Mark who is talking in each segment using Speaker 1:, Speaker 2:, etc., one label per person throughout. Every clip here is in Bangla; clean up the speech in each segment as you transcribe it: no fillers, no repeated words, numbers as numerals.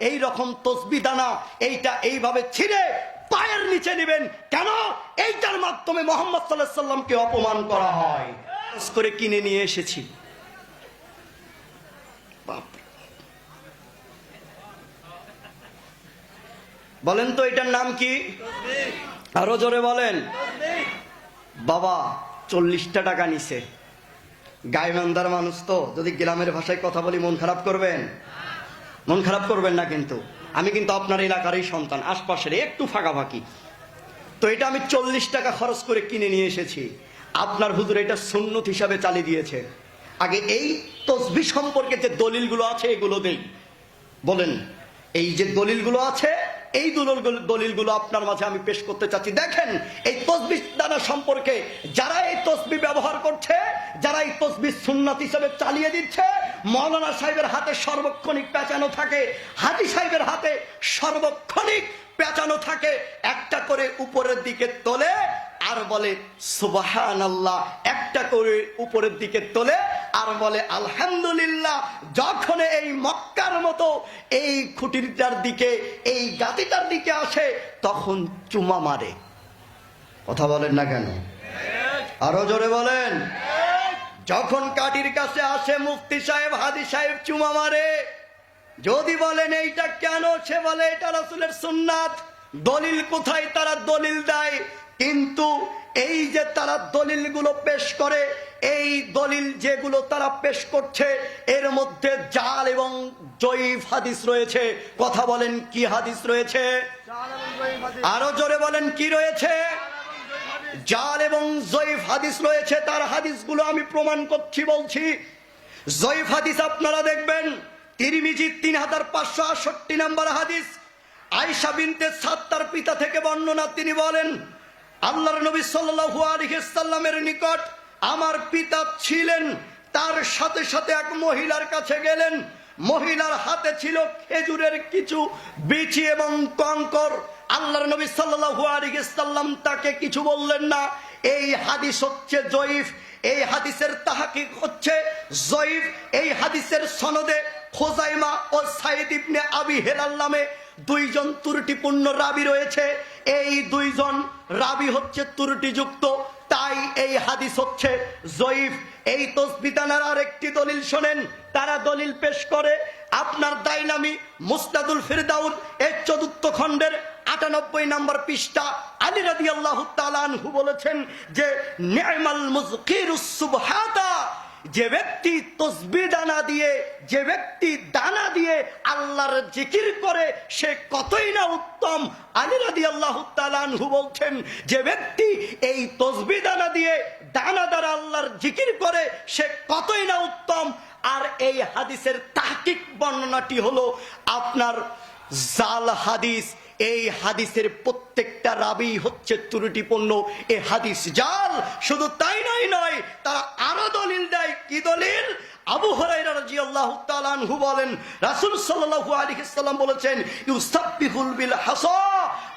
Speaker 1: এই রকম তসবি দানা এইটা এইভাবে ছিঁড়ে পায়ের নিচে নেবেন কেন? এইটার মাধ্যমে মুহাম্মদ সাল্লাল্লাহু আলাইহি সাল্লামকে অপমান করা হয়। করে কিনে নিয়ে এসেছি। বলেন তো এটার নাম কি? আরো জোরে বলেন। বাবা 40টা টাকা নিছে। গাইবান্ধার মানুষ তো, যদি গ্রামের ভাষায় কথা বলি মন খারাপ করবেন? মন খারাপ করবেন না কিন্তু। আমি কিন্তু আপনার এলাকারই সন্তান, আশপাশের একটু ফাঁকাফাঁকি। তো এটা আমি 40 টাকা খরচ করে কিনে নিয়ে এসেছি। আপনার হুজুর এটা সুন্নত হিসাবে চালিয়ে দিয়েছে। আগে এই তসবিহ সম্পর্কে যে দলিলগুলো আছে এগুলো দেই। বলেন, এই যে দলিলগুলো আছে এই দলিলগুলো আপনার মাঝে আমি পেশ করতে চাচ্ছি। দেখেন এই তসবিহ দানা সম্পর্কে যারা এই তসবিহ ব্যবহার করছে, যারা এই তসবিহ সুন্নাত হিসেবে চালিয়ে দিচ্ছে, মাওলানা সাহেবের হাতে সর্বক্ষণিক পেঁচানো থাকে, হাজী সাহেবের হাতে সর্বক্ষণিক পেঁচানো থাকে। একটা করে উপরের দিকে তোলে আর বলে সুবহানাল্লাহ, একটা করে উপরের দিকে তোলে আর বলে আলহামদুলিল্লাহ। যখন এই মক্কার মতো এই খুঁটিটার দিকে, এই গাতিটার দিকে আসে তখন চুমা মারে। কথা বলেন না কেন? আরো জোরে বলেন। যখন কাঠির কাছে আসে মুফতি সাহেব, হাজী সাহেব চুমা মারে। যদি বলেন এইটা কেন, সে বলে এটা রাসূলের সুন্নাত। দলিল কোথায়? তারা দলিল দেয়, কিন্তু এই যে তারা দলিলগুলো পেশ করে, এই দলিল যেগুলো তারা পেশ করছে এর মধ্যে জাল এবং জয়ীফ হাদিস রয়েছে। কথা বলেন কি হাদিস রয়েছে? আরো জোরে বলেন কি রয়েছে? জাল এবং জয়ীফ হাদিস রয়েছে। তার হাদিসগুলো আমি প্রমাণ করছি, বলছি। জয়ীফ হাদিস আপনারা দেখবেন তিরমিজি 3568 নম্বর হাদিস। আয়েশা বিনতে সাদ তার পিতা থেকে বর্ণনা, তিনি বলেন আল্লাহর নবী সাল্লাল্লাহু আলাইহি সাল্লামের নিকট আমার পিতা ছিলেন। তার সাথে সাথে এক মহিলার কাছে গেলেন। মহিলার হাতে ছিল খেজুরের কিছু বিচি এবং কঙ্কর। আল্লাহর নবী সাল্লাল্লাহু আলাইহি সাল্লাম তাকে কিছু বললেন না। এই হাদিস হচ্ছে জয়ীফ। এই হাদিসের তাহকিক হচ্ছে জয়ীফ। এই হাদিসের সনদে খুজাইমা ও সাইদ ইবনে আবি হেলাল নামে দুইজন ত্রুটিপূর্ণ রাবী রয়েছে। এই দুইজন রাবী হচ্ছে ত্রুটিযুক্ত, তাই এই হাদিস হচ্ছে জয়ীফ। এই তসবিহ দানার আরেকটি দলিল শোনেন। তারা দলিল পেশ করে আপনার দাইলামি মুসনাদুল ফিরদাউস এর ৪র্থ খণ্ডের ৯৮ নম্বর পৃষ্ঠা। আলী রাদিয়াল্লাহু তাআলা আনহু বলেছেন যে নি'মাল মুযকিরুস সুবহাতা, যে ব্যক্তি তসবিহ দানা দিয়ে, যে ব্যক্তি দানা দিয়ে আল্লাহর জিকির করে সে কতই না উত্তম। আলী রাদিয়াল্লাহু তাআলা আনহু বলছেন যে ব্যক্তি এই তসবিহ দানা দিয়ে দানা দ্বারা আল্লাহর জিকির করে সে কতই না উত্তম। আর এই হাদিসের তাহকিক বর্ণনাটি হলো আপনার জাল হাদিস। এই হাদিসের প্রত্যেকটা রাবী হচ্ছে ত্রুটিপূর্ণ। এই হাদিস জাল। শুধু তাই নয়, তারা আরো দলিল দেয়। কি দলিল? আবু হুরায়রা রাদিয়াল্লাহু তাআলা আনহু বলেন রাসূল সাল্লাল্লাহু আলাইহি সাল্লাম বলেছেন ইউসাব্বিহুল বিল হাসা।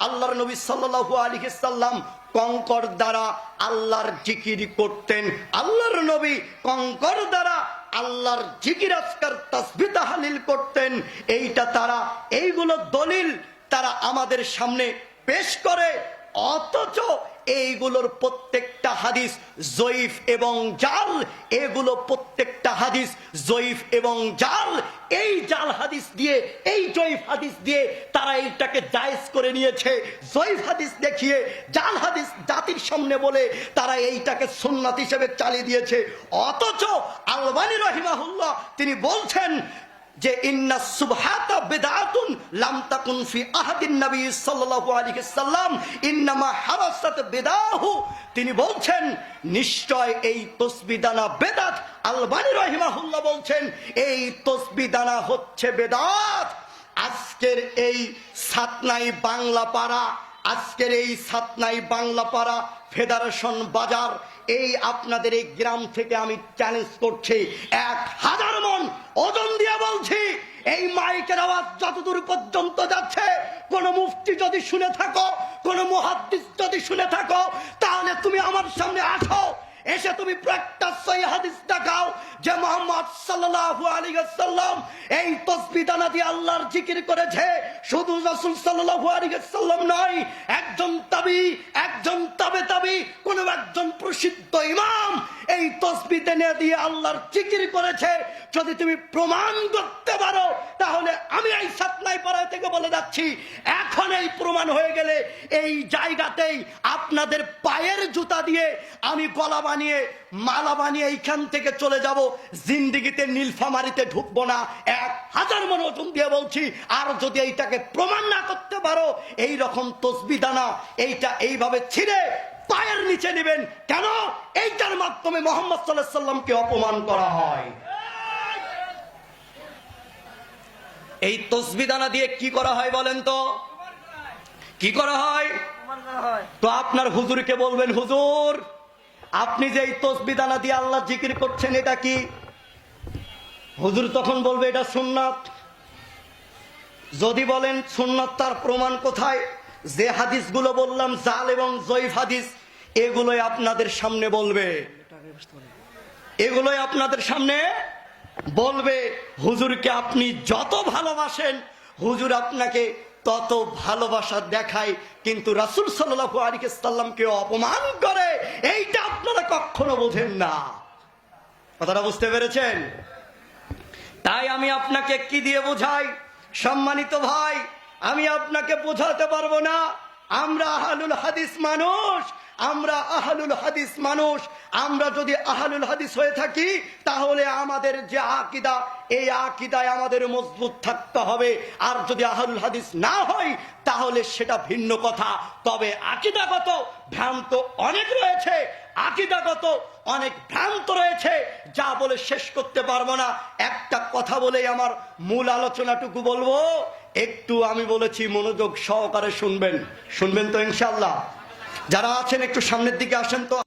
Speaker 1: আল্লাহর নবী সাল্লাল্লাহু আলাইহি সাল্লাম কঙ্কর দ্বারা আল্লাহর জিকির করতেন। আল্লাহর নবী কঙ্কর দ্বারা আল্লাহর জিকির আজকার তাসবিহ তাহলিল করতেন। এইটা তারা, এইগুলো দলিল তারা আমাদের সামনে পেশ করে, অথচ এইগুলোর প্রত্যেকটা হাদিস জয়ীফ এবং জাল। এগুলো প্রত্যেকটা হাদিস জয়ীফ এবং জাল। এই জাল হাদিস দিয়ে, এই জয়ীফ হাদিস দিয়ে তারা এইটাকে জায়েজ করে নিয়েছে। জয়ীফ হাদিস দেখিয়ে জাল হাদিস জাতির সামনে বলে তারা এইটাকে সুন্নাত হিসেবে চালিয়ে দিয়েছে। অথচ আলবানী রাহিমাহুল্লাহ তিনি বলছেন যে ইন্না সুবহাতা বিদআতুন লাম তাকুন ফি আহাদিন নবী সাল্লাল্লাহু আলাইহি সাল্লাম ইন্নামা হারাসাত বিদাহু। তিনি বলছেন নিশ্চয় এই তসবিহ দানা বেদাত। আলবানী রাহিমাহুল্লাহ বলছেন এই তসবিহ দানা হচ্ছে বেদাত। আজকের এই সাতনাই বাংলা পাড়া, আজকের এই সাতনাই বাংলা পাড়া ফেডারেশন বাজার, এই আপনাদের এই গ্রাম থেকে আমি চ্যালেঞ্জ করছি, 1000 মন ওজন দিয়ে বলছি, এই মাইকের আওয়াজ যতদূর পর্যন্ত যাচ্ছে, কোন মুফতি যদি শুনে থাকো, কোন মুহাদ্দিস যদি শুনে থাকো, তাহলে তুমি আমার সামনে আসো। এসে তুমি একটা সহিহ হাদিস দেখাও যে মুহাম্মদ সাল্লাল্লাহু আলাইহি ওয়াসাল্লাম এই তাসবিহ দানা দিয়ে আল্লাহর জিকির করেছে। শুধু রাসূল সাল্লাল্লাহু আলাইহি ওয়াসাল্লাম নয়, একজন তাবী, একজন তাবে কোন একজন প্রসিদ্ধ ইমাম এই তাসবিহ দানা দিয়ে আল্লাহর জিকির করেছে। যদি তুমি প্রমাণ করতে পারো তাহলে আমি এই সাতনাই পাড়া থেকে বলে যাচ্ছি, এখন এই প্রমাণ হয়ে গেলে এই জায়গাতেই আপনাদের পায়ের জুতা দিয়ে আমি গলা বানিয়ে মালা বানিয়ে এইখান থেকে চলে যাব, জিন্দিগিতে নীলফামারিতে ঢুকবো না। 1000 মন ওজন দিয়ে বলছি। আর যদি এইটাকে প্রমাণ না করতে পারো, এই রকম তসবিহ দানা এইটা এইভাবে ছিঁড়ে পায়ের নিচে নেবেন। কেন? এইটার মাধ্যমে মুহাম্মদ সাল্লাল্লাহু আলাইহি ওয়াসাল্লামকে অপমান করা হয়। এই তসবিহ দানা দিয়ে কি করা হয় বলেন তো? কি করা হয়? তো আপনার হুজুরকে বলবেন, হুজুর আপনি যে এই তসবিহ দানা দিয়ে আল্লাহ জিকির করছেন এটা কি? হুজুর তখন বলবে এটা সুন্নাত। যদি বলেন সুন্নাত, তার প্রমাণ কোথায়? যে হাদিসগুলো বললাম জাল এবং জয়ীফ হাদিস, এগুলোই আপনাদের সামনে বলবে, এগুলোই আপনাদের সামনে বলবে। হুজুরকে আপনি যত ভালোবাসেন, হুজুর আপনাকে তত ভালোবাসা দেখায়, কিন্তু রাসূল সাল্লাল্লাহু আলাইহি ওয়াসাল্লামকে অপমান করে। এইটা আপনারা কখনো বোঝেন না। কথাটা বুঝতে পেরেছেন? তাই আমি আপনাকে কি দিয়ে বোঝাই? সম্মানিত ভাই, আমি আপনাকে বোঝাতে পারবো না। আমরা আহলুল হাদিস মানুষ, আমরা আহলুল হাদিস মানুষ। আমরা যদি আহলুল হাদিস হয়ে থাকি তাহলে আমাদের যে আকীদা, এই আকীদায় আমাদের মজবুত থাকতে হবে। আর যদি আহলুল হাদিস না হই তাহলে সেটা ভিন্ন কথা। তবে আকীদাগত ভ্রান্ত অনেক রয়েছে, আকীদাগত অনেক ভ্রান্ত রয়েছে, যা বলে শেষ করতে পারবো না। একটা কথা বলেই আমার মূল আলোচনাটুকু বলবো। একটু আমি বলেছি মনোযোগ সহকারে শুনবেন, শুনবেন তো ইনশাআল্লাহ? যারা আছেন একটু সামনের দিকে আসেন তো।